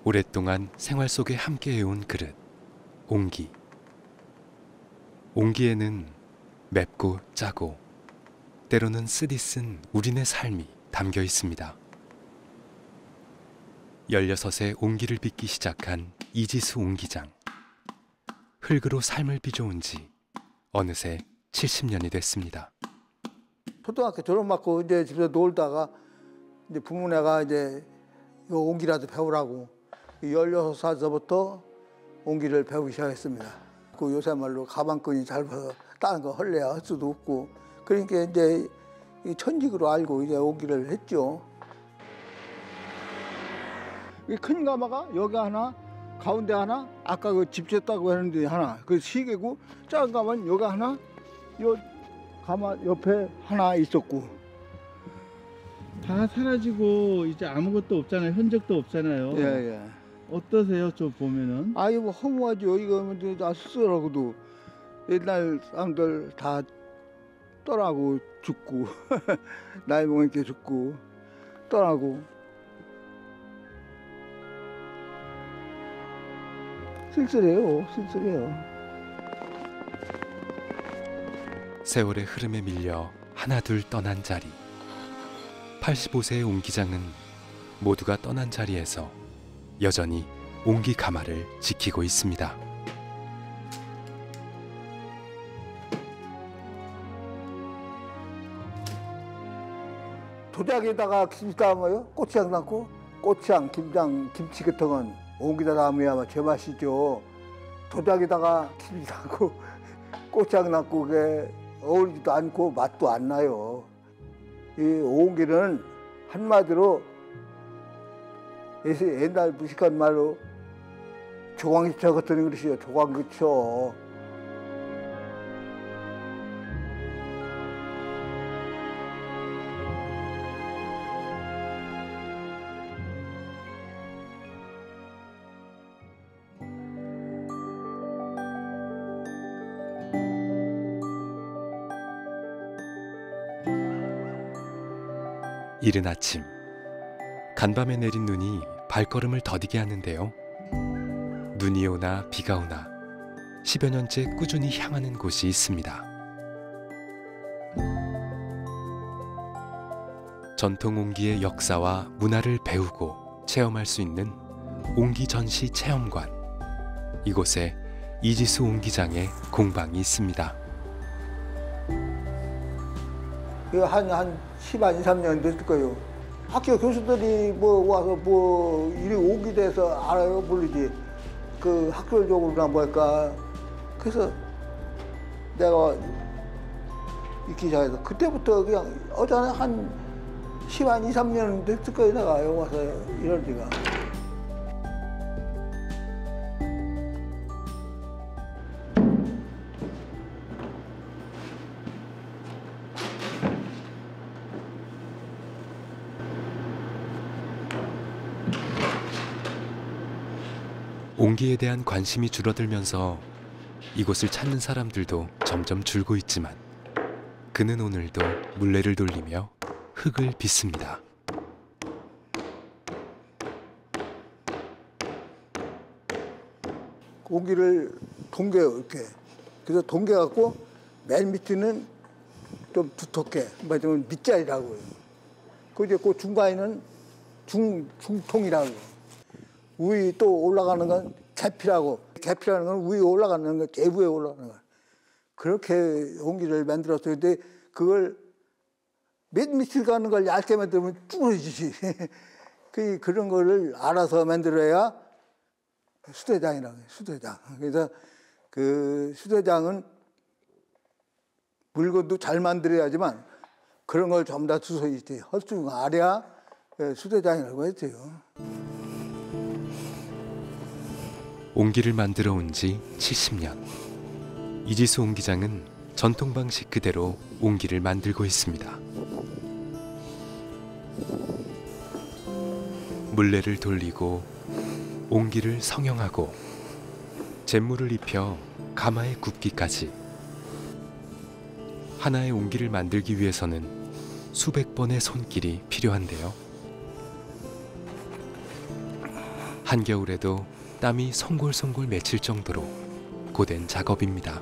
오랫동안 생활 속에 함께해온 그릇, 옹기. 옹기에는 맵고 짜고 때로는 쓰디쓴 우리네 삶이 담겨 있습니다. 16세 옹기를 빚기 시작한 이지수 옹기장. 흙으로 삶을 빚어온 지 어느새 70년이 됐습니다. 초등학교 졸업받고 이제 집에서 놀다가 이제 부모네가 이제 이거 옹기라도 배우라고 16살서부터 옹기를 배우기 시작했습니다. 그 요새 말로 가방끈이 짧아서 다른 거 헐래야 할 수도 없고 그러니까 이제 천직으로 알고 이제 옹기를 했죠. 이 큰 가마가 여기 하나, 가운데 하나, 아까 그 집 졌다고 했는데 하나, 그 세 개고 작은 가마는 여기 하나, 요 가마 옆에 하나 있었고. 다 사라지고 이제 아무것도 없잖아요. 흔적도 없잖아요. 예. 어떠세요? 저 보면은. 아유 뭐 허무하죠. 이거 나 스스로도 옛날 사람들 다 떠나고 죽고 나이 먹으니까 죽고 떠나고 쓸쓸해요. 세월의 흐름에 밀려 하나둘 떠난 자리. 85세의 옹기장은 모두가 떠난 자리에서 여전히 옹기 가마를 지키고 있습니다. 도자기에다가 김치 담아요. 고추장 담고 고추장, 김장, 김치 같은 건 옹기다 담으면 제맛이죠. 도자기에다가 김치 담고 고추장 담고 그게 어울리지도 않고 맛도 안 나요. 이 옹기는 한마디로 옛날 무식한 말로 조광기초 같은 그릇이에요. 조광기초. 이른 아침, 간밤에 내린 눈이 발걸음을 더디게 하는데요. 눈이 오나 비가 오나 10여 년째 꾸준히 향하는 곳이 있습니다. 전통 옹기의 역사와 문화를 배우고 체험할 수 있는 옹기 전시 체험관. 이곳에 이지수 옹기장의 공방이 있습니다. 한 10한 2, 3년 됐을 거예요. 학교 교수들이 뭐 와서 뭐 이리 오기 돼서 알아요 모르지. 그 학술적으로나 뭐랄까. 그래서 내가 있기 시작해서 그때부터 그냥 어전에 한 10한 2, 3년 됐을 거예요. 내가 여기 와서 이럴 때가. 옹기에 대한 관심이 줄어들면서 이곳을 찾는 사람들도 점점 줄고 있지만 그는 오늘도 물레를 돌리며 흙을 빚습니다. 옹기를 동개요 이렇게. 그래서 동개갖고 맨 밑에는 좀 두텁게 말하자면 밑자리라고 해요. 그 중간에는 중통이라고 해요. 위에 또 올라가는 건 계피라고. 계피라는 건 위에 올라가는 건 계부에 올라가는 거. 그렇게 옹기를 만들었어요. 근데 그걸 몇 미터 가는 걸 얇게 만들면 쭈그러지지. 그런 거를 알아서 만들어야 수대장이라고 해요. 수대장. 그래서 그 수대장은 물건도 잘 만들어야지만 그런 걸 전부 다 주소히 할 줄 알아야 수대장이라고 했어요. 옹기를 만들어 온 지 70년. 이지수 옹기장은 전통 방식 그대로 옹기를 만들고 있습니다. 물레를 돌리고 옹기를 성형하고 잿물을 입혀 가마에 굽기까지. 하나의 옹기를 만들기 위해서는 수백 번의 손길이 필요한데요. 한겨울에도 땀이 송골송골 맺힐 정도로 고된 작업입니다.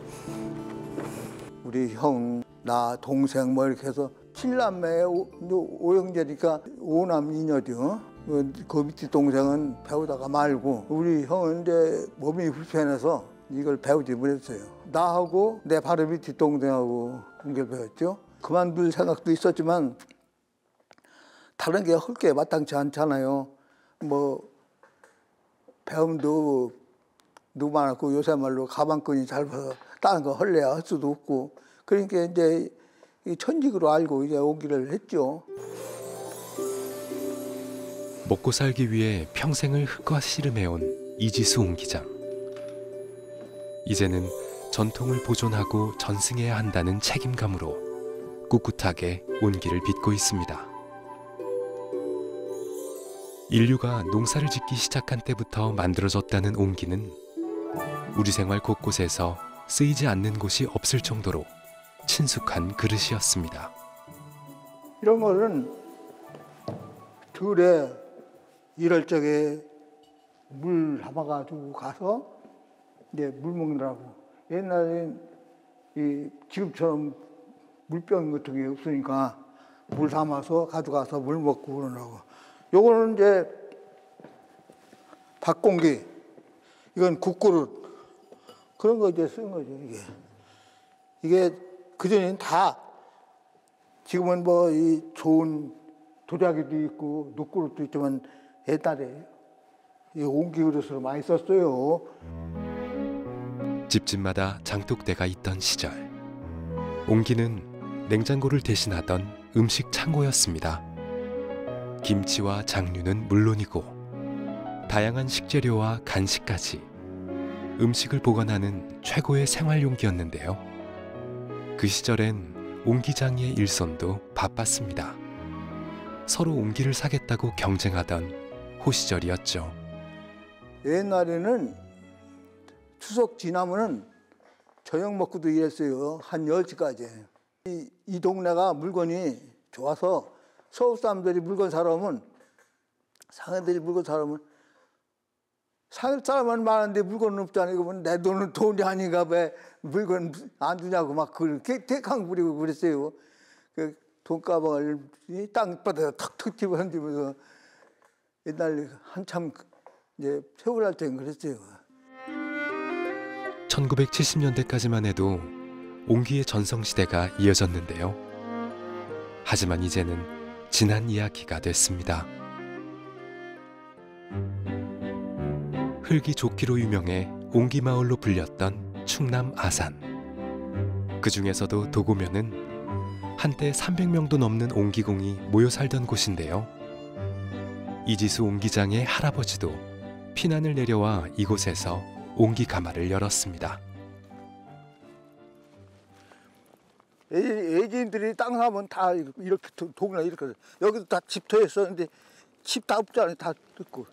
우리 형, 나, 동생 뭐 이렇게 해서 7남매 5형제니까 5남 2녀죠. 그 밑에 동생은 배우다가 말고 우리 형은 이제 몸이 불편해서 이걸 배우지 못했어요. 나하고 내 바로 밑에 동생하고 옮겨 배웠죠. 그만둘 생각도 있었지만 다른 게 할 게 마땅치 않잖아요. 뭐 배움도 누구 많았고 요새 말로 가방끈이 짧아서 다른 거 할래야 할 수도 없고 그러니까 이제 천직으로 알고 이제 오기를 했죠. 먹고 살기 위해 평생을 흙과 씨름해온 이지수 옹기장. 이제는 전통을 보존하고 전승해야 한다는 책임감으로 꿋꿋하게 온기를 빚고 있습니다. 인류가 농사를 짓기 시작한 때부터 만들어졌다는 옹기는 우리 생활 곳곳에서 쓰이지 않는 곳이 없을 정도로 친숙한 그릇이었습니다. 이런 거는 들에 이럴 적에 물 담아가지고 가서 이제 물 먹느라고. 옛날엔 지금처럼 물병 같은 게 없으니까 물 담아서 가져가서 물 먹고 그러라고. 요거는 이제 밥공기, 이건 국그릇 그런 거 이제 쓴 거죠. 이게 그전에는 다 지금은 뭐 이 좋은 도자기도 있고 눕그릇도 있지만 옛날에 이 옹기 그릇으로 많이 썼어요. 집집마다 장독대가 있던 시절, 옹기는 냉장고를 대신하던 음식 창고였습니다. 김치와 장류는 물론이고 다양한 식재료와 간식까지 음식을 보관하는 최고의 생활용기였는데요. 그 시절엔 옹기장의 일손도 바빴습니다. 서로 옹기를 사겠다고 경쟁하던 호시절이었죠. 옛날에는 추석 지나면은 저녁 먹고도 일했어요. 한 10시까지. 이 동네가 물건이 좋아서 서울 사람들이 물건 사러 오면 상해들이 물건 사러 오면 상해 사람은 많은데 물건은 없잖아요. 이거 내 돈은 돈이 아닌가 왜 물건 안 주냐고 막 그렇게 대강 부리고 그랬어요. 그 돈가방을 땅바닥에 턱턱 집어 던지면서 옛날 한참 이제 세월할 때는 그랬어요. 1970년대까지만 해도 옹기의 전성시대가 이어졌는데요. 하지만 이제는 지난 이야기가 됐습니다. 흙이 좋기로 유명해 옹기마을로 불렸던 충남 아산. 그 중에서도 도고면은 한때 300명도 넘는 옹기공이 모여 살던 곳인데요. 이지수 옹기장의 할아버지도 피난을 내려와 이곳에서 옹기 가마를 열었습니다. 애지인들이 땅 사면 다 이렇게 동네 이렇게 여기도 다 집터였어. 근데 집 다 없잖아요. 다 듣고.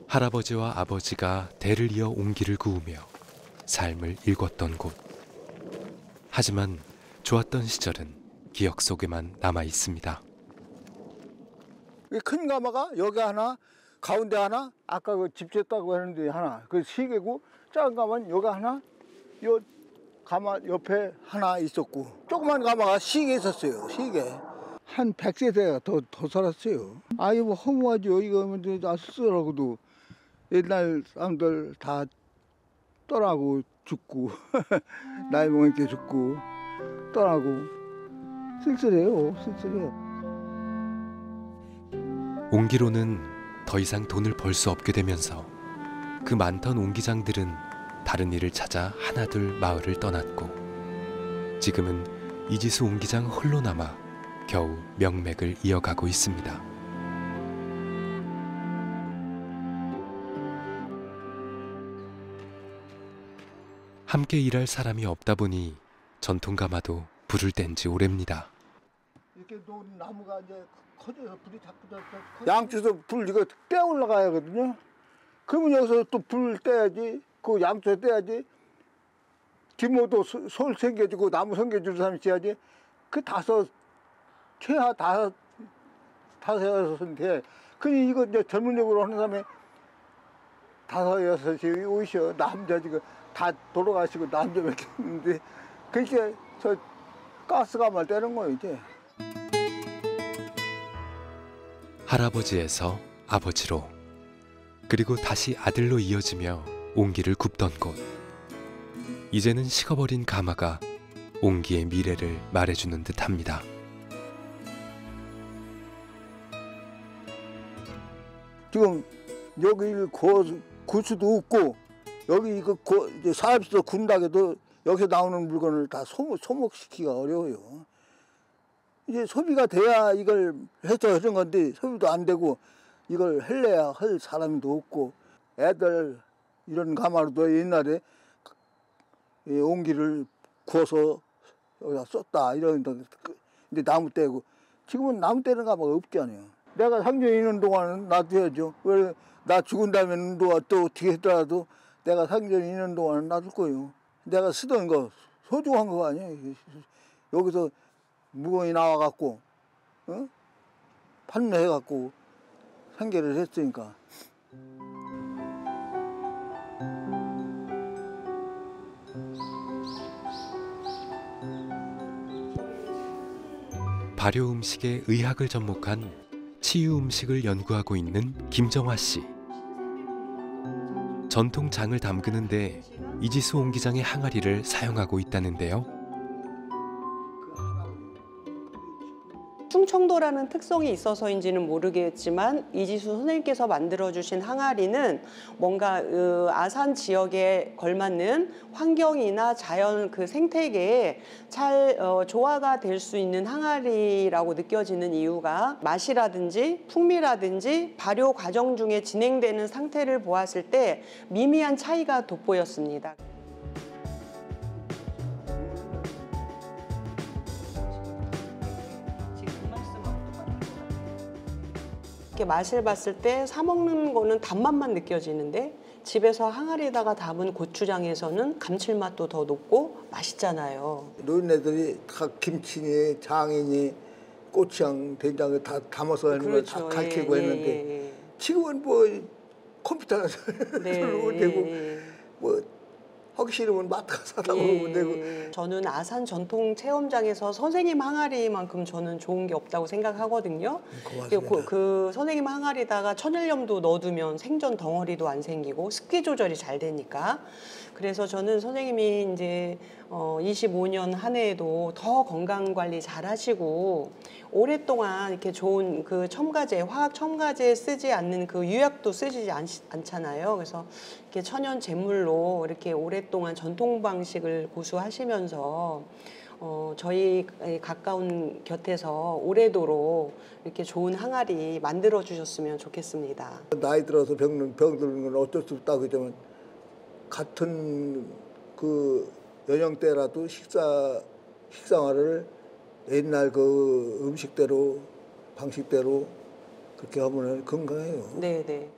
할아버지와 아버지가 대를 이어 옹기를 구우며 삶을 일궜던 곳. 하지만 좋았던 시절은 기억 속에만 남아 있습니다. 큰 가마가 여기 하나, 가운데 하나, 아까 그 집 졌다고 했는데 하나, 그 세 개고 작은 가마는 여기 하나, 요 가마 옆에 하나 있었고 조그만 가마가 4개 있었어요. 4개. 한 100세대가 더 살았어요. 아이 뭐 허무하죠. 이거 뭐 쓰라고도 옛날 사람들 다 떠나고 죽고 나이 먹으니까 죽고 떠나고 쓸쓸해요. 쓸쓸해요. 옹기로는 더 이상 돈을 벌 수 없게 되면서 그 많던 옹기장들은 다른 일을 찾아 하나둘 마을을 떠났고 지금은 이지수 옹기장 홀로 남아 겨우 명맥을 이어가고 있습니다. 함께 일할 사람이 없다 보니 전통가마도 불을 뗀 지 오래입니다. 이렇게 놓은 나무가 이제 커져서 불이 자꾸 양쪽에서 불 이거 떼어 올라가야 하거든요. 그러면 여기서 또 불 떼야지. 그 양쪽에 떼야지. 뒷모도 솔 생겨주고 나무 생겨주는 사람이 있어야지. 그 최하 다섯 5-6인데 그니 이거 이제 전문적으로 하는 사람이 5-6이 오셔. 남자 지금 다 돌아가시고 남자밖에 없는데 그러니까 저 가스가말 떼는 거예요 이제. 할아버지에서 아버지로 그리고 다시 아들로 이어지며 옹기를 굽던 곳. 이제는 식어버린 가마가 옹기의 미래를 말해주는 듯합니다. 지금 여기 고수도 없고 여기 이거 이제 사업소 군락에도 여기서 나오는 물건을 다 소목시키기가 어려워요. 이제 소비가 돼야 이걸 해서 하는 건데 소비도 안 되고 이걸 할래야 할 사람도 없고 애들 이런 가마로도 옛날에 옹기를 구워서 여기다 썼다 이런 근데 나무 떼고 지금은 나무 떼는 가마가 없잖아요. 내가 상전에 있는 동안은 놔둬야죠. 왜 나 죽은 다음에 또 어떻게 했더라도 내가 상전에 있는 동안은 놔둘 거예요. 내가 쓰던 거 소중한 거 아니에요. 여기서 무공이 나와갖고 판매해갖고 생계를 했으니까. 발효 음식의 의학을 접목한 치유 음식을 연구하고 있는 김정화 씨. 전통 장을 담그는데 이지수 옹기장의 항아리를 사용하고 있다는데요. 충청도라는 특성이 있어서인지는 모르겠지만 이지수 선생님께서 만들어주신 항아리는 뭔가 아산 지역에 걸맞는 환경이나 자연 그 생태계에 잘 조화가 될 수 있는 항아리라고 느껴지는 이유가 맛이라든지 풍미라든지 발효 과정 중에 진행되는 상태를 보았을 때 미미한 차이가 돋보였습니다. 맛을 봤을 때 사 먹는 거는 단맛만 느껴지는데 집에서 항아리에다가 담은 고추장에서는 감칠맛도 더 높고 맛있잖아요. 노인네들이 다 김치니 장이니 고추장, 된장을 다 담아서 하는 걸 다 가르치고 했는데 지금은 뭐 컴퓨터가 누르면 되고 뭐 하기 싫으면 마트 가서 사다 먹으면 되고. 저는 아산 전통 체험장에서 선생님 항아리만큼 저는 좋은 게 없다고 생각하거든요. 그 선생님 항아리다가 천일염도 넣어두면 생전 덩어리도 안 생기고 습기 조절이 잘 되니까. 그래서 저는 선생님이 이제 25년 한 해에도 더 건강 관리 잘 하시고 오랫동안 이렇게 좋은 그 첨가제, 화학 첨가제 쓰지 않는 그 유약도 쓰지 않잖아요. 그래서 이렇게 천연 제물로 이렇게 오랫동안 전통 방식을 고수하시면서 저희 가까운 곁에서 오래도록 이렇게 좋은 항아리 만들어 주셨으면 좋겠습니다. 나이 들어서 병드는 건 어쩔 수 없다고 하지만 같은 그 연령대라도 식생활을 옛날 그 음식대로 방식대로 그렇게 하면 건강해요. 네네.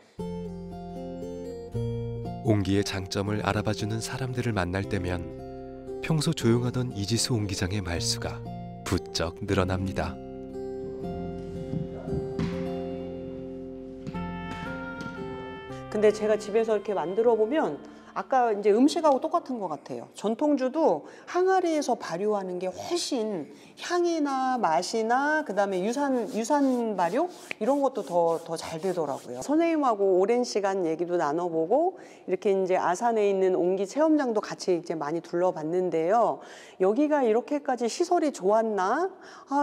옹기의 장점을 알아봐주는 사람들을 만날 때면 평소 조용하던 이지수 옹기장의 말수가 부쩍 늘어납니다. 근데 제가 집에서 이렇게 만들어 보면 아까 이제 음식하고 똑같은 것 같아요. 전통주도 항아리에서 발효하는 게 훨씬 향이나 맛이나 그다음에 유산 발효 이런 것도 더 잘 되더라고요. 선생님하고 오랜 시간 얘기도 나눠보고 이렇게 이제 아산에 있는 옹기 체험장도 같이 이제 많이 둘러봤는데요. 여기가 이렇게까지 시설이 좋았나?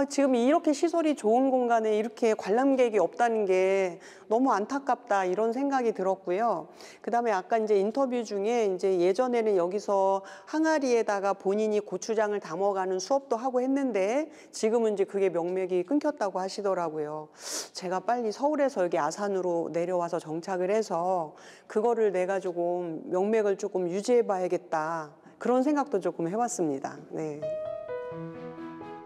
지금 이렇게 시설이 좋은 공간에 이렇게 관람객이 없다는 게 너무 안타깝다 이런 생각이 들었고요. 그다음에 아까 이제 인터뷰 중에 이제 예전에는 여기서 항아리에다가 본인이 고추장을 담아가는 수업도 하고 했는데 지금은 이제 그게 명맥이 끊겼다고 하시더라고요. 제가 빨리 서울에서 여기 아산으로 내려와서 정착을 해서 그거를 내가 조금 명맥을 조금 유지해봐야겠다 그런 생각도 조금 해봤습니다. 네.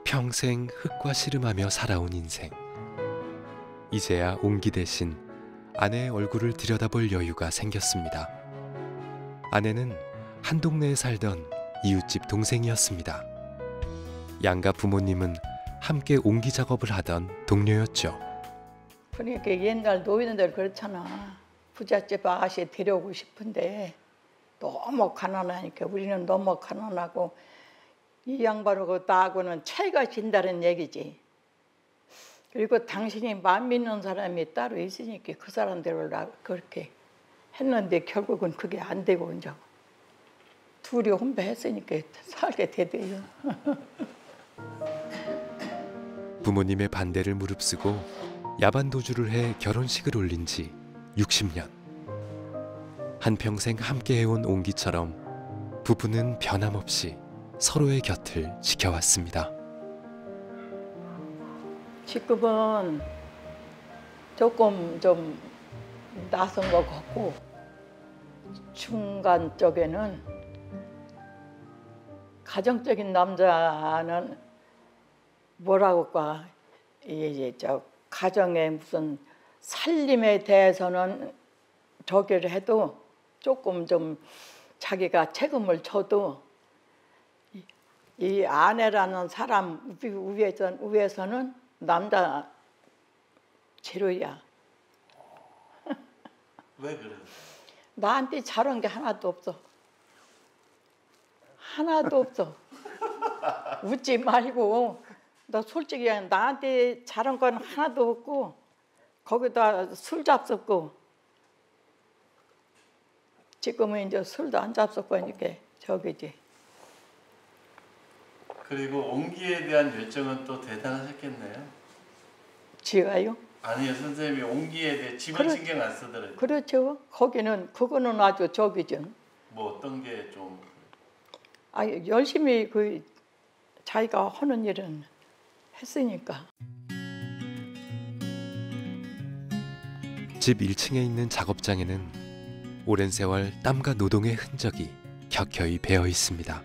평생 흙과 씨름하며 살아온 인생. 이제야 옹기 대신 아내의 얼굴을 들여다볼 여유가 생겼습니다. 아내는 한 동네에 살던 이웃집 동생이었습니다. 양가 부모님은 함께 옹기 작업을 하던 동료였죠. 그러니까 옛날 노인들 그렇잖아. 부잣집 아가씨 데려오고 싶은데 너무 가난하니까 우리는 너무 가난하고 이 양반하고 나하고는 차이가 진다는 얘기지. 그리고 당신이 맘 믿는 사람이 따로 있으니까 그 사람대로 그렇게 했는데 결국은 그게 안 되고 이제 둘이 혼배했으니까 살게 되대요. 부모님의 반대를 무릅쓰고 야반도주를 해 결혼식을 올린 지 60년. 한평생 함께해온 옹기처럼 부부는 변함없이 서로의 곁을 지켜왔습니다. 지금은 조금 좀 낯선 것 같고 중간 쪽에는 가정적인 남자는 뭐라고 할까 이제 저 가정의 무슨 살림에 대해서는 저기를 해도 조금 좀 자기가 책임을 져도 이 아내라는 사람 위에서는 남자 제로야. 왜 그래? 나한테 잘한 게 하나도 없어. 하나도 없어. 웃지 말고 너 솔직히 나한테 잘한 건 하나도 없고 거기다 술 잡섰고 지금은 이제 술도 안 잡섰고 하니까 저기지. 그리고 옹기에 대한 열정은 또 대단하셨겠네요. 지가요? 아니요, 선생님이 옹기에 대해 집은 신경 안 쓰더라고요. 그렇죠. 그거는 아주 저기죠. 뭐 어떤 게 좀 열심히 그 자기가 하는 일은 했으니까. 집 1층에 있는 작업장에는 오랜 세월 땀과 노동의 흔적이 켜켜이 배어 있습니다.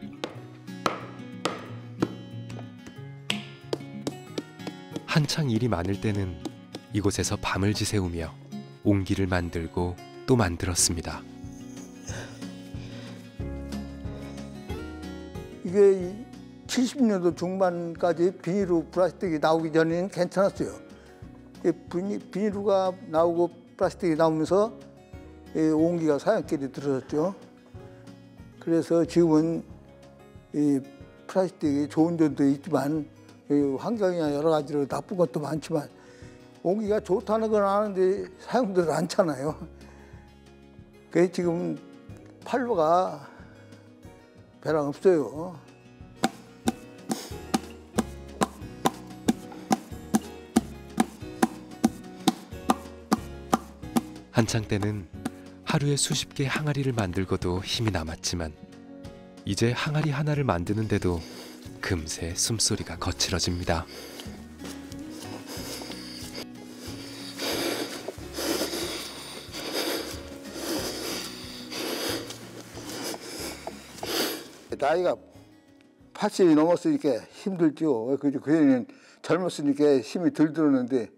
한창 일이 많을 때는 이곳에서 밤을 지새우며 옹기를 만들고 또 만들었습니다. 이게 70년도 중반까지 비닐로 플라스틱이 나오기 전에는 괜찮았어요. 비닐루가 나오고 플라스틱이 나오면서 옹기가 사양길에 들어섰죠. 그래서 지금은 이 플라스틱이 좋은 점도 있지만 환경이나 여러 가지로 나쁜 것도 많지만 옹기가 좋다는 건 아는데 사용들 않잖아요. 그래서 지금 판로가 배랑 없어요. 한창 때는 하루에 수십 개 항아리를 만들고도 힘이 남았지만 이제 항아리 하나를 만드는데도 금세 숨소리가 거칠어집니다. 나이가 80이 넘었으니까 힘들죠. 그전에는 젊었으니까 힘이 덜 들었는데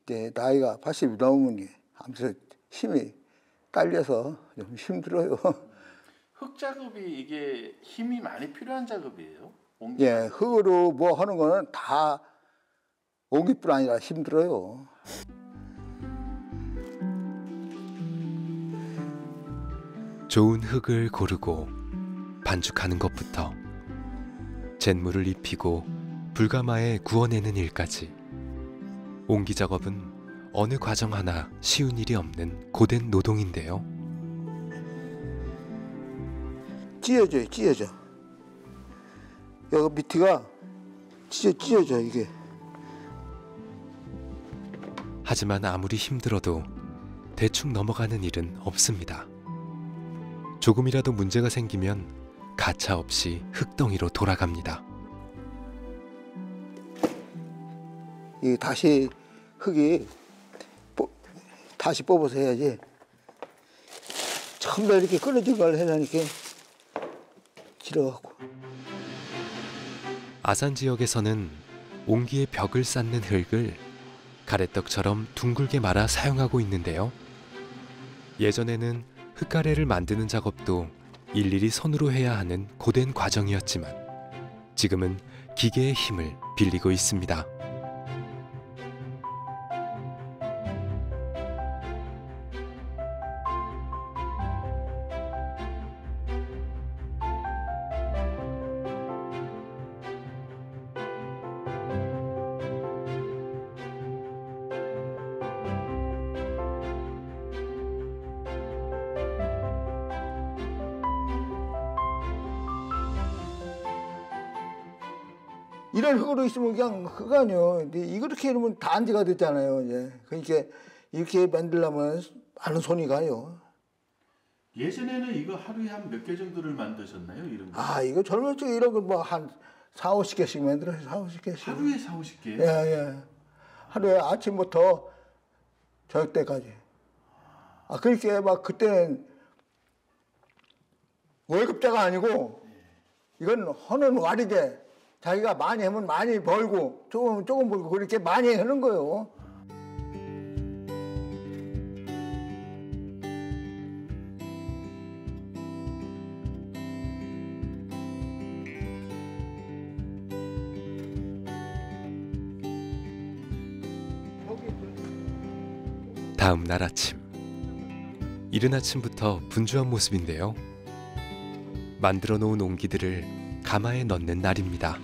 이제 나이가 80이 넘으니 아무튼 힘이 딸려서 좀 힘들어요. 흙 작업이 이게 힘이 많이 필요한 작업이에요? 예, 흙으로 뭐 하는 거는 다 옹기뿐 아니라 힘들어요. 좋은 흙을 고르고 반죽하는 것부터 잿물을 입히고 불가마에 구워내는 일까지 옹기 작업은 어느 과정 하나 쉬운 일이 없는 고된 노동인데요. 찢어져요, 찢어져. 여기 밑에가 찢어져 이게. 하지만 아무리 힘들어도 대충 넘어가는 일은 없습니다. 조금이라도 문제가 생기면 가차없이 흙덩이로 돌아갑니다. 이 다시 흙이 다시 뽑아서 해야지. 처음에 이렇게 끊어진 걸 해라니까 길어갖고. 아산 지역에서는 옹기의 벽을 쌓는 흙을 가래떡처럼 둥글게 말아 사용하고 있는데요. 예전에는 흙가래를 만드는 작업도 일일이 손으로 해야 하는 고된 과정이었지만 지금은 기계의 힘을 빌리고 있습니다. 이런 흙으로 있으면 그냥 흙 아니요. 근데 이렇게 이러면 단지가 됐잖아요. 이제. 그러니까 이렇게 만들려면 많은 손이 가요. 예전에는 이거 하루에 한 몇 개 정도를 만드셨나요? 이런 거? 아, 이거 젊을 적에 이런 거 뭐 한 4, 50개씩 만들어요. 4, 50개씩. 하루에 4, 50개? 예, 예. 하루에 아침부터 저녁 때까지. 아, 그렇게 막 그때는 월급자가 아니고 이건 하는 와리제. 자기가 많이 하면 많이 벌고 조금 벌고 그렇게 많이 하는 거예요. 다음 날 아침. 이른 아침부터 분주한 모습인데요. 만들어 놓은 옹기들을 가마에 넣는 날입니다.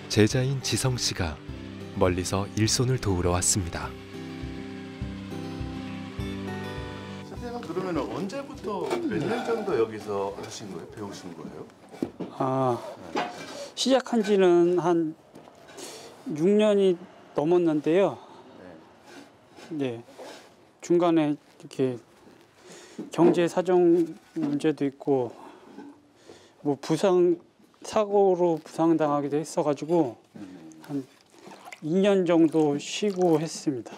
제자인 지성 씨가 멀리서 일손을 도우러 왔습니다. 선생님은 그러면 언제부터 몇 년 정도 여기서 하신 거예요? 배우신 거예요? 아, 시작한 지는 한 6년이 넘었는데요. 네. 중간에 이렇게 경제 사정 문제도 있고 뭐 사고로 부상당하기도 했어가지고 한 2년 정도 쉬고 했습니다.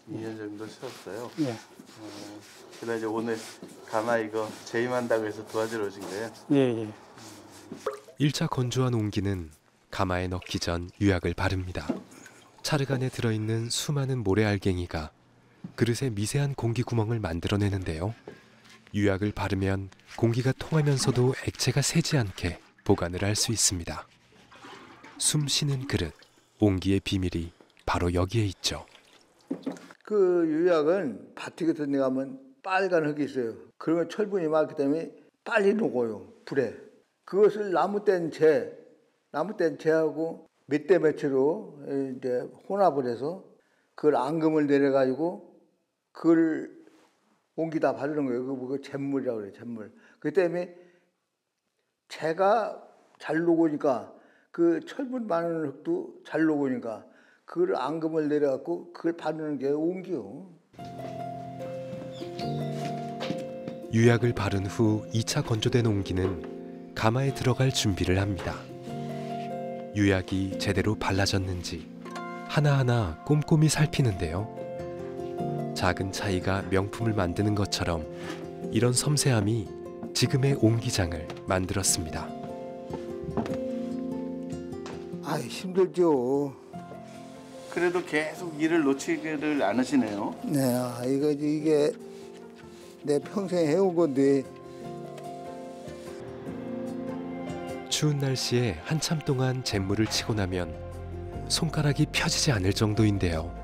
2년 정도 쉬었어요? 네. 그다음 이제 오늘 가마 이거 재임한다고 해서 도와주러 오신 거예요? 예, 예. 1차 건조한 옹기는 가마에 넣기 전 유약을 바릅니다. 찰흙 안에 들어있는 수많은 모래알갱이가 그릇에 미세한 공기 구멍을 만들어내는데요. 유약을 바르면 공기가 통하면서도 액체가 새지 않게 보관을 할 수 있습니다. 숨 쉬는 그릇, 옹기의 비밀이 바로 여기에 있죠. 그 유약은 밭에 같은 데 가면 빨간 흙이 있어요. 그러면 철분이 많기 때문에 빨리 녹아요, 불에. 그것을 나무 뗀 재하고 몇 대 몇으로 이제 혼합을 해서 그걸 앙금을 내려가지고 그걸 옹기다 바르는 거예요. 그 잿물이라고 그래요, 잿물. 그 때문에 재가 잘 녹으니까 그 철분 많은 흙도 잘 녹으니까 그걸 앙금을 내려갖고 그걸 바르는 게 옹기요. 유약을 바른 후 2차 건조된 옹기는 가마에 들어갈 준비를 합니다. 유약이 제대로 발라졌는지 하나하나 꼼꼼히 살피는데요. 작은 차이가 명품을 만드는 것처럼 이런 섬세함이 지금의 옹기장을 만들었습니다. 아, 힘들죠. 그래도 계속 일을 놓치지를 않으시네요. 네, 이게 내 평생 해온 건데. 추운 날씨에 한참 동안 잿물을 치고 나면 손가락이 펴지지 않을 정도인데요.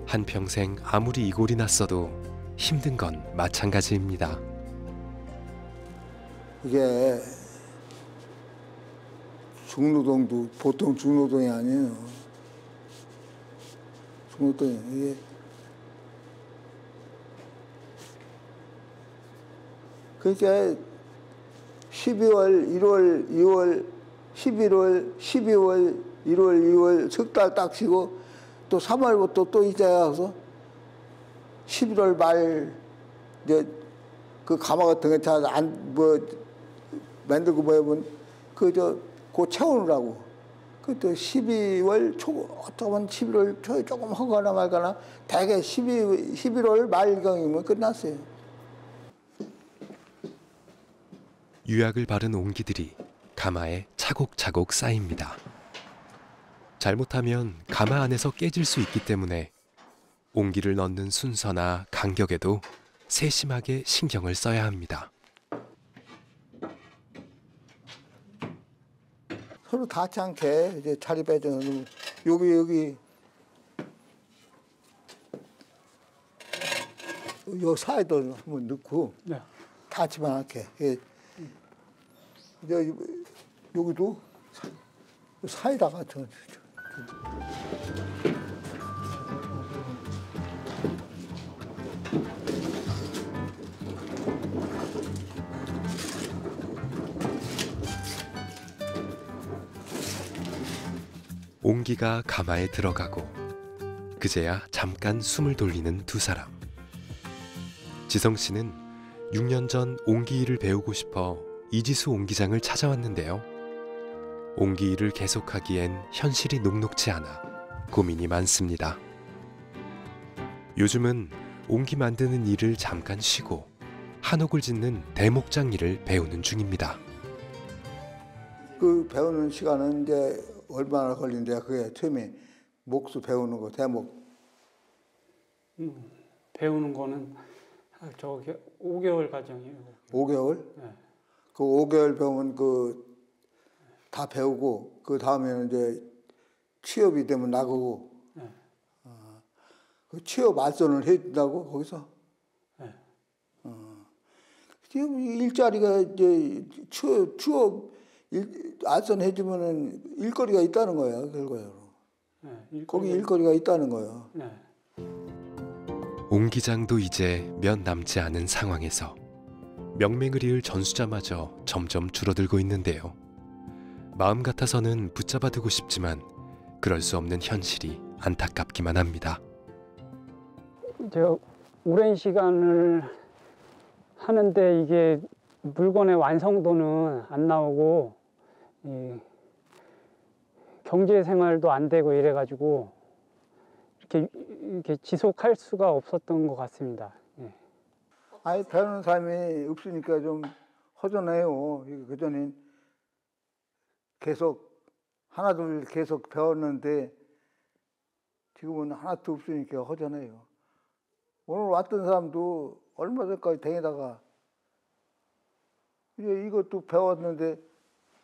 한평생 아무리 이골이 났어도 힘든 건 마찬가지입니다. 이게 중노동도 보통 중노동이 아니에요. 중노동이 이게 그러니까 12월, 1월, 2월, 11월, 12월, 1월, 2월 석 달 딱 쉬고 또 3월부터 또 이제 와서 11월 말 이제 그 가마 같은 거 잘 안 뭐 만들고 뭐 하면 그 채우느라고 그 또 12월 초 어떻게 보면 11월 초에 조금 하거나 말거나 대개 11월 말경이면 끝났어요. 유약을 바른 옹기들이 가마에 차곡차곡 쌓입니다. 잘못하면 가마 안에서 깨질 수 있기 때문에 옹기를 넣는 순서나 간격에도 세심하게 신경을 써야 합니다. 서로 닿지 않게 이제 자리 배정을 여기 요 사이도 한번 넣고 네. 닿지만 않게. 이제 여기도 사이다가 옹기가 가마에 들어가고 그제야 잠깐 숨을 돌리는 두 사람. 지성 씨는 6년 전 옹기 일을 배우고 싶어 이지수 옹기장을 찾아왔는데요. 옹기 일을 계속하기엔 현실이 녹록지 않아 고민이 많습니다. 요즘은 옹기 만드는 일을 잠깐 쉬고 한옥을 짓는 대목장 일을 배우는 중입니다. 그 배우는 시간은 이제 얼마나 걸린대요? 그게 처음에 목수 배우는 거, 대목. 배우는 거는 저기 5개월 과정이에요. 5개월? 네. 그 5개월 배우면 그 다 배우고 그 다음에는 이제 취업이 되면 나가고. 네. 그 취업 알선을 해준다고 거기서. 네. 지금 일자리가 이제 취업 알선 해주면은 일거리가 있다는 거야, 결과적으로. 네, 거기 일거리가 있다는 거야. 네. 옹기장도 이제 몇 남지 않은 상황에서 명맥을 이을 전수자마저 점점 줄어들고 있는데요. 마음 같아서는 붙잡아두고 싶지만 그럴 수 없는 현실이 안타깝기만 합니다. 제가 오랜 시간을 하는데 이게 물건의 완성도는 안 나오고 경제 생활도 안 되고 이래가지고 이렇게 지속할 수가 없었던 것 같습니다. 예. 아니 배우는 사람이 없으니까 좀 허전해요. 그전엔 계속 하나둘 계속 배웠는데 지금은 하나도 없으니까 허전해요. 오늘 왔던 사람도 얼마 전까지 댕에다가 이제 이것도 배웠는데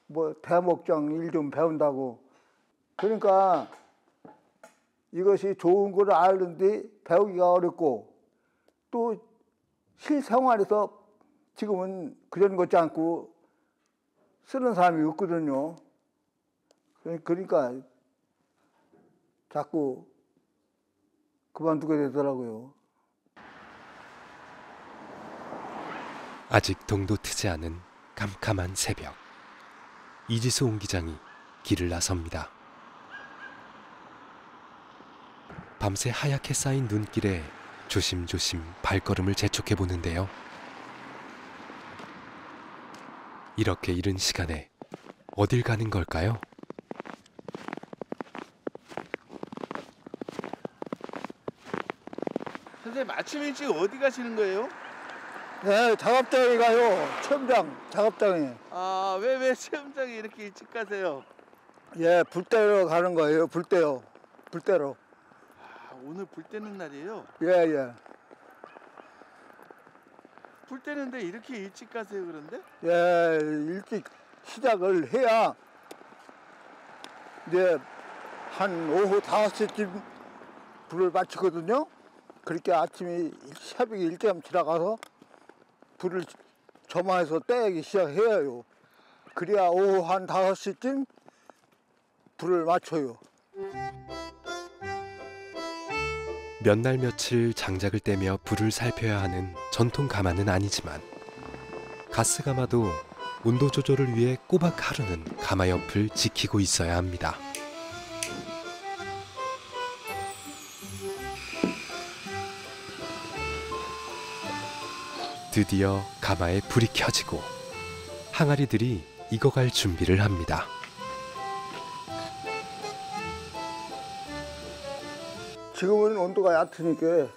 뭐 대목장 일 좀 배운다고. 그러니까 이것이 좋은 걸 아는데 배우기가 어렵고 또 실생활에서 지금은 그런 것 같지 않고 쓰는 사람이 없거든요. 그러니까 자꾸 그만두게 되더라고요. 아직 동도 트지 않은 캄캄한 새벽. 이지수 옹기장이 길을 나섭니다. 밤새 하얗게 쌓인 눈길에 조심조심 발걸음을 재촉해 보는데요. 이렇게 이른 시간에 어딜 가는 걸까요? 선생님 아침 일찍 어디 가시는 거예요? 네, 작업장에 가요. 체험장, 작업장에. 아, 왜 체험장에 이렇게 일찍 가세요? 예, 불 떼러 가는 거예요. 불 떼요. 불 떼러. 아, 오늘 불 떼는 날이에요? 예, 예. 불 떼는데 이렇게 일찍 가세요, 그런데? 예, 일찍 시작을 해야 이제 한 오후 5시쯤 불을 맞추거든요. 그렇게 아침에 새벽에 일찍 지나가서 불을 점화해서 떼기 시작해요. 그래야 오후 한 5시쯤 불을 맞춰요. 몇 날 며칠 장작을 떼며 불을 살펴야 하는 전통 가마는 아니지만 가스 가마도 온도 조절을 위해 꼬박 하루는 가마 옆을 지키고 있어야 합니다. 드디어 가마에 불이 켜지고 항아리들이 익어갈 준비를 합니다. 지금은 온도가 얕으니까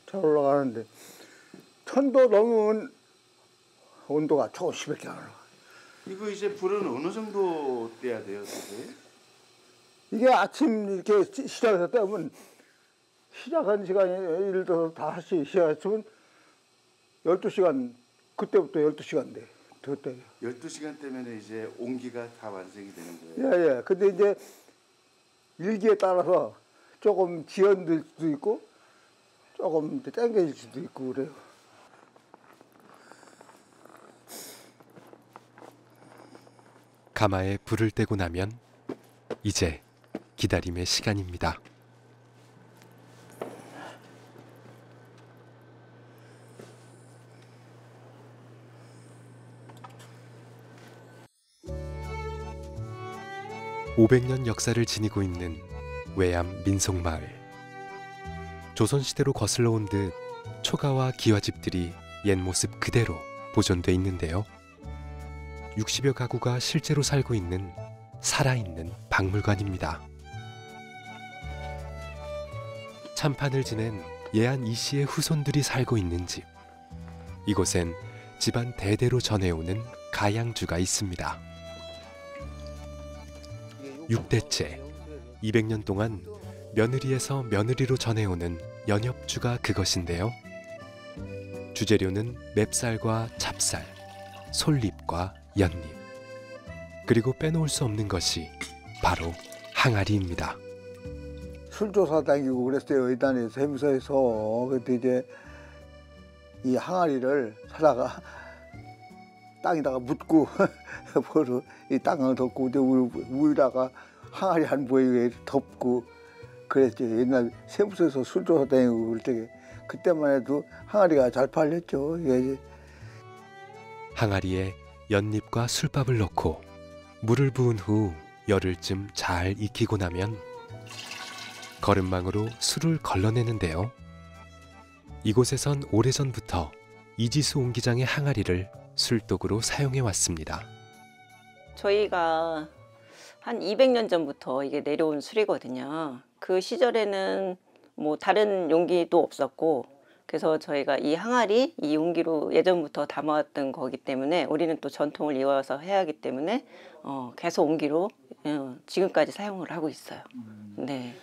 잘 올라가는데 1000도 넘으면 온도가 조금씩밖에 안 올라가요. 이거 이제 불은 어느 정도 떼야 돼요, 선생님? 이게 아침 이렇게 시작해서 떼면 시작한 시간이 예를 들어서 5시 시작했으면 12시간, 그때부터 12시간 돼. 더 떼요. 12시간 때면 이제 옹기가 다 완성이 되는 거예요? 예, 예. 근데 이제 일기에 따라서 조금 지연될 수도 있고 조금 땡겨질 수도 있고 그래요. 가마에 불을 떼고 나면 이제 기다림의 시간입니다. 500년 역사를 지니고 있는 외암 민속마을. 조선시대로 거슬러 온 듯 초가와 기와집들이 옛 모습 그대로 보존돼 있는데요. 60여 가구가 실제로 살고 있는 살아있는 박물관입니다. 참판을 지낸 예안 이 씨의 후손들이 살고 있는 집. 이곳엔 집안 대대로 전해오는 가양주가 있습니다. 6대째 200년 동안 며느리에서 며느리로 전해오는 연엽주가 그것인데요. 주재료는 맵쌀과 찹쌀, 솔잎과 연잎, 그리고 빼놓을 수 없는 것이 바로 항아리입니다. 술조사 다니고 그랬어요. 일단에 세무서에서. 그때 이제 이 항아리를 사다가 땅에다가 묻고 뭐로 이 땅을 덮고 위에다가 항아리 한 부에 덮고 그랬죠. 옛날 세무서에서 술조사 다니고 그럴 때 그때만 해도 항아리가 잘 팔렸죠. 이게 항아리에 연잎과 술밥을 넣고 물을 부은 후 열흘쯤 잘 익히고 나면 거름망으로 술을 걸러내는데요. 이곳에선 오래전부터 이지수 옹기장의 항아리를 술독으로 사용해 왔습니다. 저희가 한 200년 전부터 이게 내려온 술이거든요. 그 시절에는 뭐 다른 용기도 없었고, 그래서 저희가 이 항아리, 이 용기로 예전부터 담아왔던 거기 때문에 우리는 또 전통을 이어서 해야 하기 때문에 계속 옹기로 지금까지 사용을 하고 있어요. 네.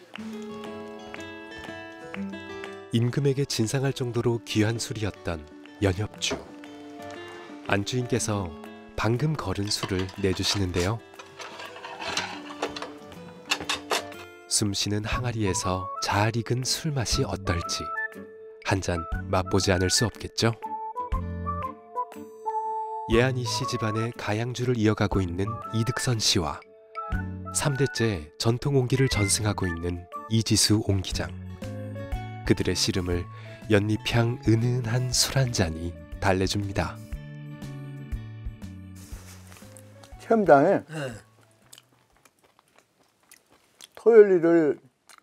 임금에게 진상할 정도로 귀한 술이었던 연엽주. 안주인께서 방금 걸은 술을 내주시는데요. 숨쉬는 항아리에서 잘 익은 술 맛이 어떨지 한 잔 맛보지 않을 수 없겠죠. 예안이 씨 집안의 가양주를 이어가고 있는 이득선 씨와 3대째 전통 옹기를 전승하고 있는 이지수 옹기장. 그들의 씨름을 연잎향 은은한 술 한 잔이 달래줍니다. 시험장에 토요일을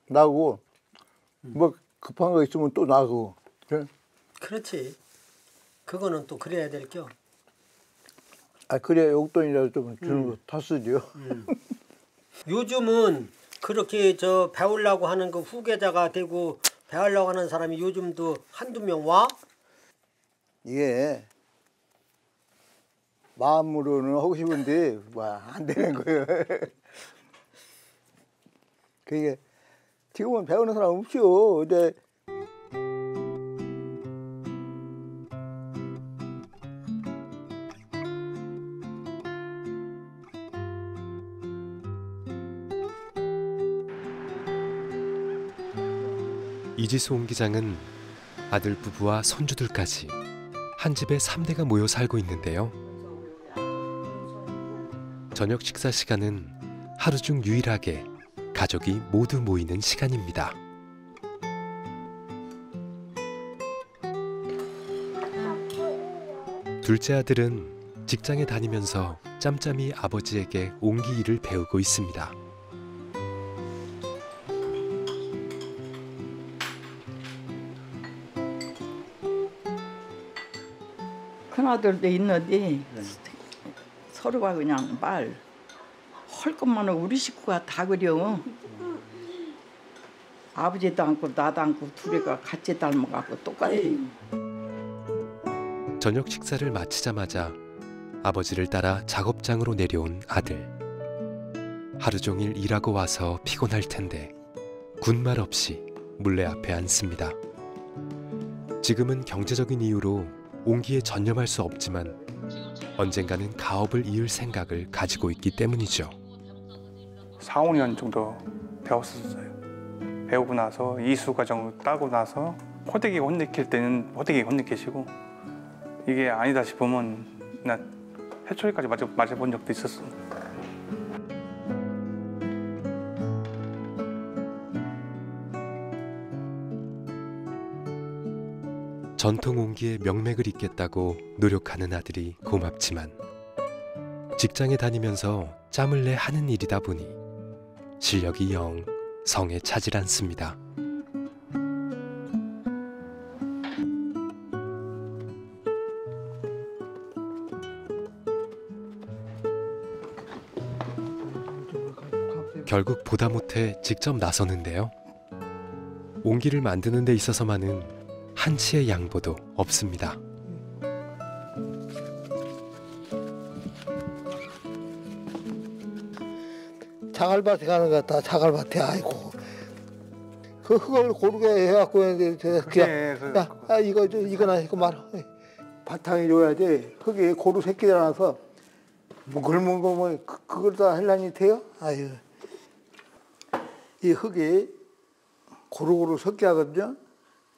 나고 뭐 급한 거 있으면 또 나고. 그래? 그렇지. 그거는 또 그래야 될 겨. 아 그래 용돈이라도 좀 주는 거 다쓰죠. 요즘은 그렇게 저 배우려고 하는 그 후계자가 되고 배우려고 하는 사람이 요즘도 한두 명 와? 이게 마음으로는 하고 싶은데 뭐 안 되는 거예요. 그게 지금은 배우는 사람 없죠. 근데 이지수 옹기장은 아들 부부와 손주들까지 한 집에 3대가 모여 살고 있는데요. 저녁 식사 시간은 하루 중 유일하게 가족이 모두 모이는 시간입니다. 둘째 아들은 직장에 다니면서 짬짬이 아버지에게 옹기 일을 배우고 있습니다. 큰아들도 있는데 서로가 그냥 말 할 것만 하고 우리 식구가 다 그려. 아버지도 않고 나도 않고 둘이가 같이 닮아갖고 똑같아. 저녁 식사를 마치자마자 아버지를 따라 작업장으로 내려온 아들. 하루 종일 일하고 와서 피곤할 텐데 군말 없이 물레 앞에 앉습니다. 지금은 경제적인 이유로 옹기에 전념할 수 없지만 언젠가는 가업을 이을 생각을 가지고 있기 때문이죠. 4, 5년 정도 배웠었어요. 배우고 나서 이수 과정을 따고 나서 호되게 혼내킬 때는 호되게 혼내키시고 이게 아니다 싶으면 나 해초리까지 맞아본 적도 있었어. 전통 옹기의 명맥을 잇겠다고 노력하는 아들이 고맙지만 직장에 다니면서 짬을 내 하는 일이다 보니 실력이 영 성에 차질 않습니다. 결국 보다 못해 직접 나서는데요. 옹기를 만드는 데 있어서만은 한치의 양보도 없습니다. 자갈밭에 가는 것 같다. 자갈밭에 아이고 그 흙을 고르게 해갖고 그냥 야 이거나 이거 말아 바탕에 줘야지. 흙이 고루 새끼지 않아서 뭐 그걸 다 할라니 돼요? 아유 이 흙이 고루고루 섞여 하거든요.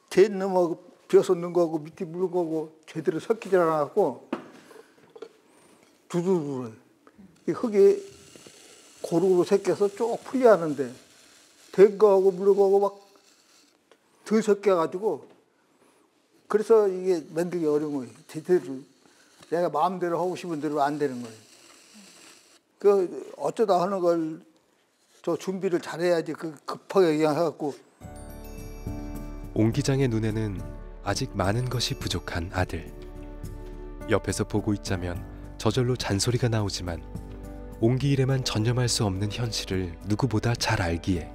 제 넘어 비어서 넣은 거하고 밑에 물 거고 제대로 섞이지 않아갖고 두두두 이 흙이 고루고루 섞여서 쭉 풀려 하는데 된 거하고 물 거하고 막 덜 섞여가지고 그래서 이게 만들기 어려운 거예요. 제대로 내가 마음대로 하고 싶은 대로 안 되는 거예요. 그 어쩌다 하는 걸 저 준비를 잘해야지 그 급하게 그냥 해갖고. 옹기장의 눈에는 아직 많은 것이 부족한 아들. 옆에서 보고 있자면 저절로 잔소리가 나오지만 옹기 일에만 전념할 수 없는 현실을 누구보다 잘 알기에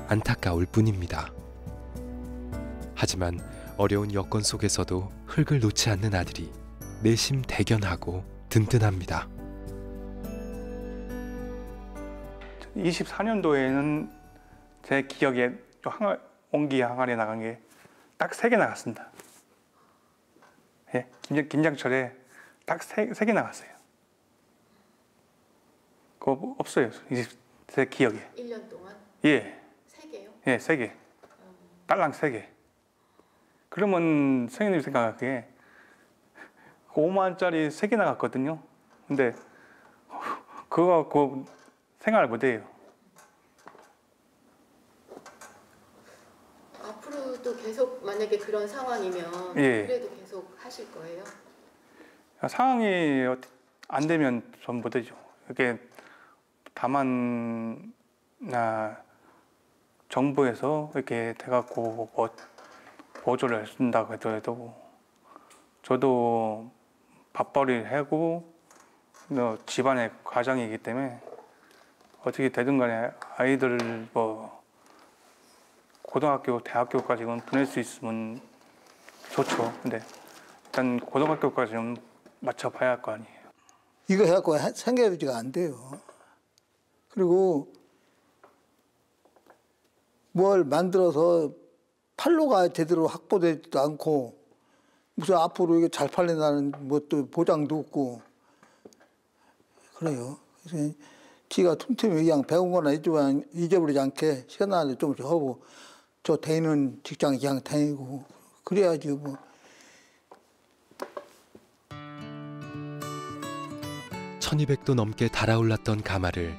안타까울 뿐입니다. 하지만 어려운 여건 속에서도 흙을 놓지 않는 아들이 내심 대견하고 든든합니다. 24년도에는 제 기억에 옹기 항아리에 나간 게 딱 3개 나갔습니다. 예, 김장철에 딱 3개 나갔어요. 그거 없어요. 제 기억에. 1년 동안? 예. 3개요? 예, 3개. 딸랑 3개. 그러면 선생님이 생각하기에 5만 원짜리 3개 나갔거든요. 근데 그거 갖고 생활을 못해요. 앞으로도 계속 만약에 그런 상황이면 예. 그래도 계속 하실 거예요? 상황이 안 되면 전 못하죠. 이렇게 다만 정부에서 이렇게 돼갖고 뭐 보조를 해준다고 해도 저도 밥벌이를 하고 집안의 가장이기 때문에 어떻게 되든 간에 아이들을 뭐 고등학교, 대학교까지는 보낼 수 있으면 좋죠. 근데 일단 고등학교까지는 맞춰봐야 할 거 아니에요. 이거 해갖고 생계유지가 안 돼요. 그리고 뭘 만들어서 판로가 제대로 확보되지도 않고 무슨 앞으로 이게 잘 팔린다는 뭐 또 보장도 없고 그래요. 그래서 지가 틈틈이 그냥 배운 거나 잊어버리지 않게 시간 나는데 조금씩 하고 저 다니는 직장 그냥 다니고 그래야지 뭐. 1200도 넘게 달아올랐던 가마를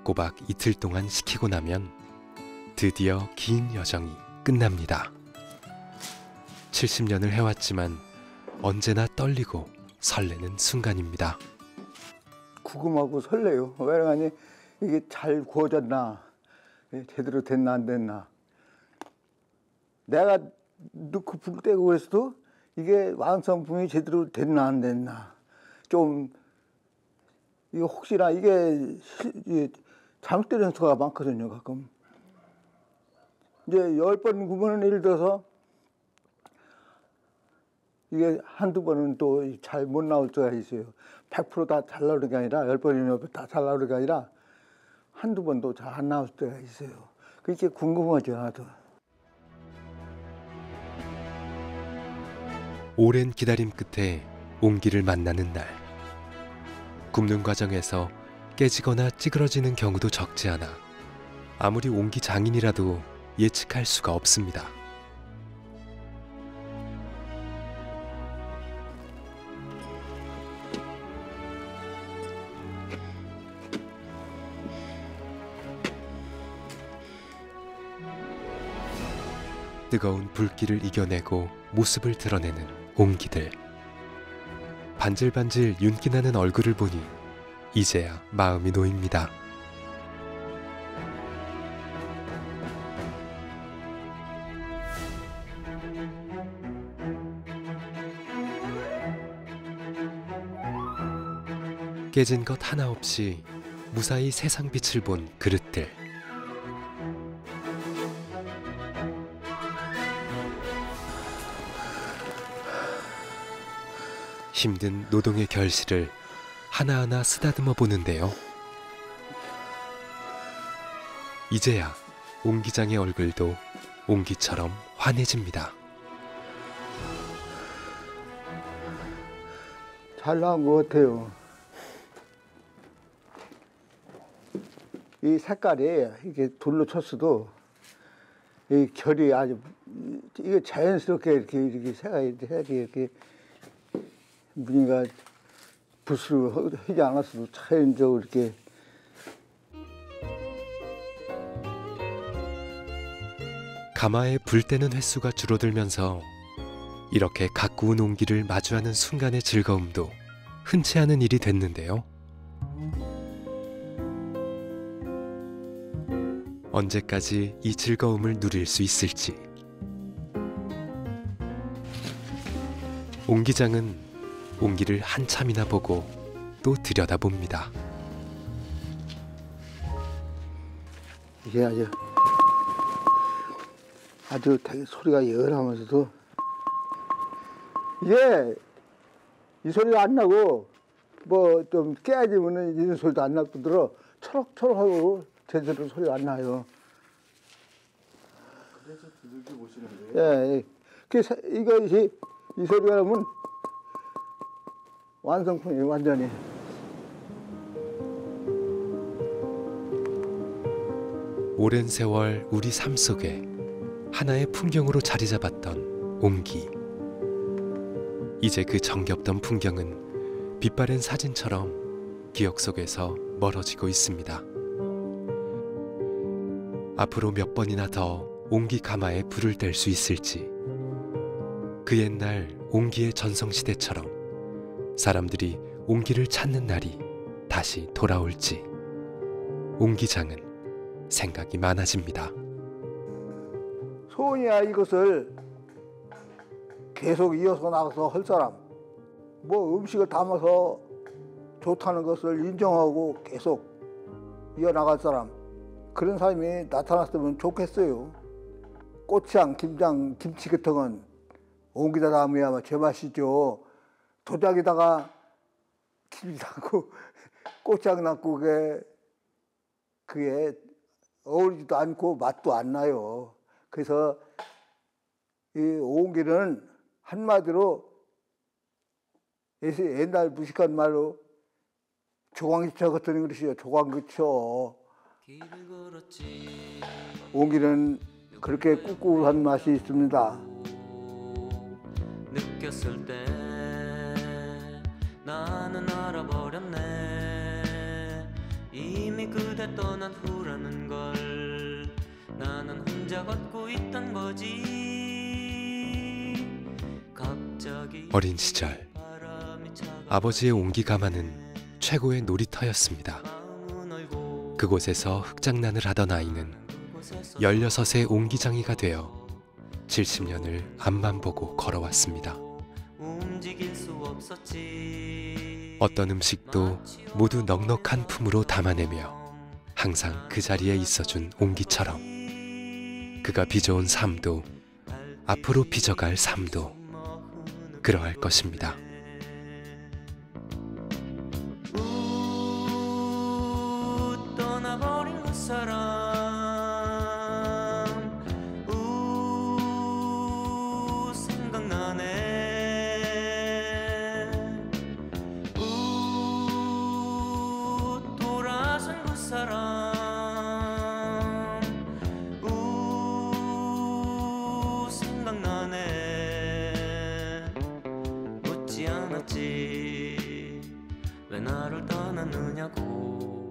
꼬박 이틀 동안 식히고 나면 드디어 긴 여정이 끝납니다. 70년을 해왔지만 언제나 떨리고 설레는 순간입니다. 궁금하고 설레요. 왜냐하면 이게 잘 구워졌나, 제대로 됐나 안 됐나. 내가 넣고 불 떼고 그랬어도 이게 완성품이 제대로 됐나 안 됐나. 좀 이거 혹시나 이게 잘못되는 수가 많거든요, 가끔. 이제 10번 구우면 예를 들어서 이게 한두 번은 또 잘 못 나올 때가 있어요. 100% 다 잘 나오는 게 아니라 10번이면 다 잘 나오는 게 아니라 한두 번도 잘 안 나올 때가 있어요. 그게 궁금하죠, 나도. 오랜 기다림 끝에 옹기를 만나는 날. 굽는 과정에서 깨지거나 찌그러지는 경우도 적지 않아 아무리 옹기 장인이라도 예측할 수가 없습니다. 뜨거운 불길을 이겨내고 모습을 드러내는 옹기들. 반질반질 윤기나는 얼굴을 보니 이제야 마음이 놓입니다. 깨진 것 하나 없이 무사히 세상 빛을 본 그릇들. 힘든 노동의 결실을 하나하나 쓰다듬어 보는데요. 이제야 옹기장의 얼굴도 옹기처럼 환해집니다. 잘 나온 것 같아요. 이 색깔이 이게 돌로 쳤어도 이 결이 아주 이게 자연스럽게 이렇게 색이 이렇게 무늬가 붓으로 하지 않았어도 자연적으로 이렇게. 가마에 불 때는 횟수가 줄어들면서 이렇게 가꾸운 옹기를 마주하는 순간의 즐거움도 흔치 않은 일이 됐는데요. 언제까지 이 즐거움을 누릴 수 있을지. 옹기장은 옹기를 한참이나 보고 또 들여다봅니다. 이게 아주 되게 소리가 열하면서도 이게 이 소리가 안 나고 뭐 좀 깨지면은 이런 소리도 안 나고 들어 초록초록하고 제대로 소리가 안 나요. 그래서 두들겨 보시는데요. 예, 그래서 이것이 이 소리가 나면 완성품이에요, 완전히. 오랜 세월 우리 삶 속에 하나의 풍경으로 자리 잡았던 옹기. 이제 그 정겹던 풍경은 빛바랜 사진처럼 기억 속에서 멀어지고 있습니다. 앞으로 몇 번이나 더 옹기 가마에 불을 뗄 수 있을지, 그 옛날 옹기의 전성시대처럼 사람들이 옹기를 찾는 날이 다시 돌아올지, 옹기장은 생각이 많아집니다. 소원이야 이것을 계속 이어서 나가서 할 사람, 뭐 음식을 담아서 좋다는 것을 인정하고 계속 이어나갈 사람, 그런 사람이 나타났으면 좋겠어요. 고추장, 김장, 김치 같은 건 옹기다 담으면 제맛이죠. 도자기다가 김치 담고 고추장 담고 그게 어울리지도 않고 맛도 안 나요. 그래서 이 옹기는 한마디로 옛날 무식한 말로 조광기초 같은 것이요. 조광기초. 옹기는 그렇게 꿉꿉한 맛이 있습니다. 느꼈을 때 나는 알아버렸네. 이미 그대 떠난 후라는 걸 나는 혼자 걷고 있던 거지. 갑자기 어린 시절 아버지의 옹기 가마는 최고의 놀이터였습니다. 그곳에서 흑장난을 하던 아이는 16의 옹기장이가 되어 70년을 앞만 보고 걸어왔습니다. 어떤 음식도 모두 넉넉한 품으로 담아내며 항상 그 자리에 있어준 옹기처럼, 그가 빚어온 삶도 앞으로 빚어갈 삶도 그러할 것입니다. 떠나버린 그 사람 생각나네. 돌아선 그 사람 생각나네. 묻지 않았지 왜 나를 떠났느냐고.